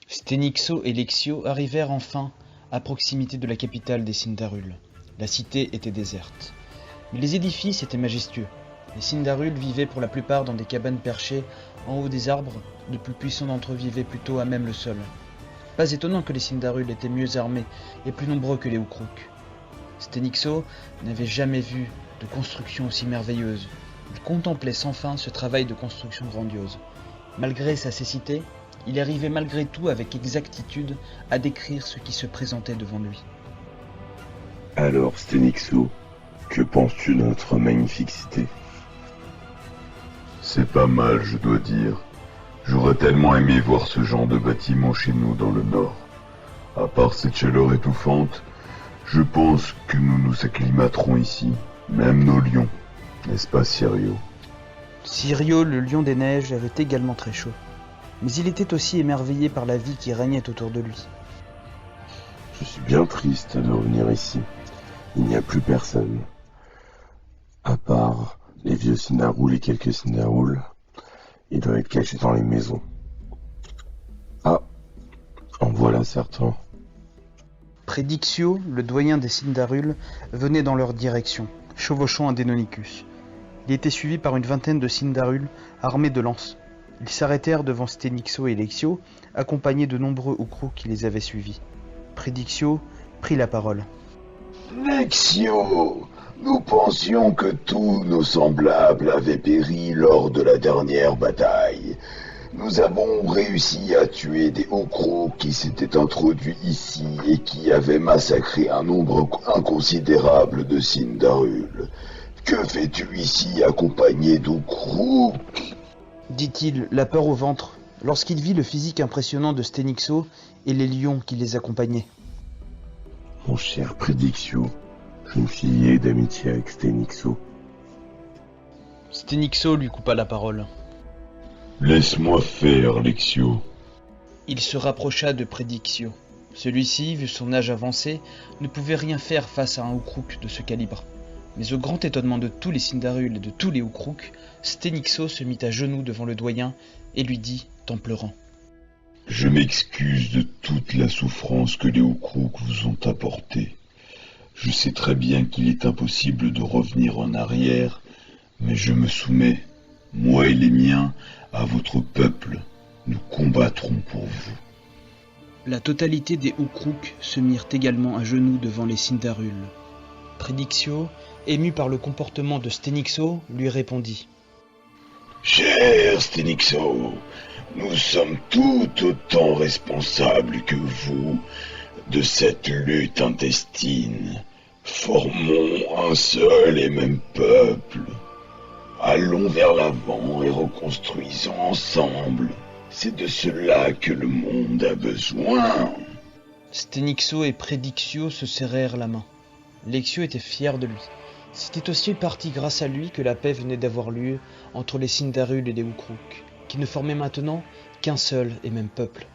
Stenixo et Lexio arrivèrent enfin à proximité de la capitale des Sindarules. La cité était déserte. Mais les édifices étaient majestueux. Les Sindarules vivaient pour la plupart dans des cabanes perchées en haut des arbres, le plus puissant d'entre eux vivait plutôt à même le sol. Pas étonnant que les Sindarules étaient mieux armés et plus nombreux que les Ukruks. Stenixo n'avait jamais vu de construction aussi merveilleuse. Il contemplait sans fin ce travail de construction grandiose. Malgré sa cécité, il arrivait malgré tout avec exactitude à décrire ce qui se présentait devant lui. Alors, Stenixo, que penses-tu de notre magnifique cité? C'est pas mal, je dois dire. J'aurais tellement aimé voir ce genre de bâtiment chez nous dans le nord. À part cette chaleur étouffante, je pense que nous nous acclimaterons ici, même nos lions. N'est-ce pas, Sirio? Sirio, le lion des neiges, avait également très chaud. Mais il était aussi émerveillé par la vie qui régnait autour de lui. Je suis bien triste de revenir ici. Il n'y a plus personne. À part les vieux Sindarules et quelques Sindarules, ils doivent être cachés dans les maisons. Ah, en voilà certains. Prédixio, le doyen des Sindarules, venait dans leur direction, chevauchant un Deinonychus. Il était suivi par une vingtaine de Sindarules armés de lances. Ils s'arrêtèrent devant Stenixo et Lexio, accompagnés de nombreux Ukruks qui les avaient suivis. Prédixio prit la parole. Lexio, nous pensions que tous nos semblables avaient péri lors de la dernière bataille. Nous avons réussi à tuer des Ukruks qui s'étaient introduits ici et qui avaient massacré un nombre inconsidérable de Sindarules. Que fais-tu ici accompagné d'Ukruks ? Dit-il, la peur au ventre, lorsqu'il vit le physique impressionnant de Stenixo et les lions qui les accompagnaient. Mon cher Prédixio, je me suis lié d'amitié avec Stenixo. Stenixo lui coupa la parole. Laisse-moi faire, Lexio. Il se rapprocha de Prédixio. Celui-ci, vu son âge avancé, ne pouvait rien faire face à un Ukruk de ce calibre. Mais au grand étonnement de tous les Sindarules et de tous les Ukruks, Stenixo se mit à genoux devant le doyen et lui dit, en pleurant. Je m'excuse de toute la souffrance que les Ukruks vous ont apportée. Je sais très bien qu'il est impossible de revenir en arrière, mais je me soumets, moi et les miens, à votre peuple. Nous combattrons pour vous. La totalité des Ukruks se mirent également à genoux devant les Sindarules. Prédixio, ému par le comportement de Stenixo, lui répondit. Cher Stenixo, nous sommes tout autant responsables que vous de cette lutte intestine. Formons un seul et même peuple. Allons vers l'avant et reconstruisons ensemble. C'est de cela que le monde a besoin. Stenixo et Prédixio se serrèrent la main. Lexio était fier de lui. C'était aussi partie grâce à lui que la paix venait d'avoir lieu entre les Sindarules et les Ukruks, qui ne formaient maintenant qu'un seul et même peuple.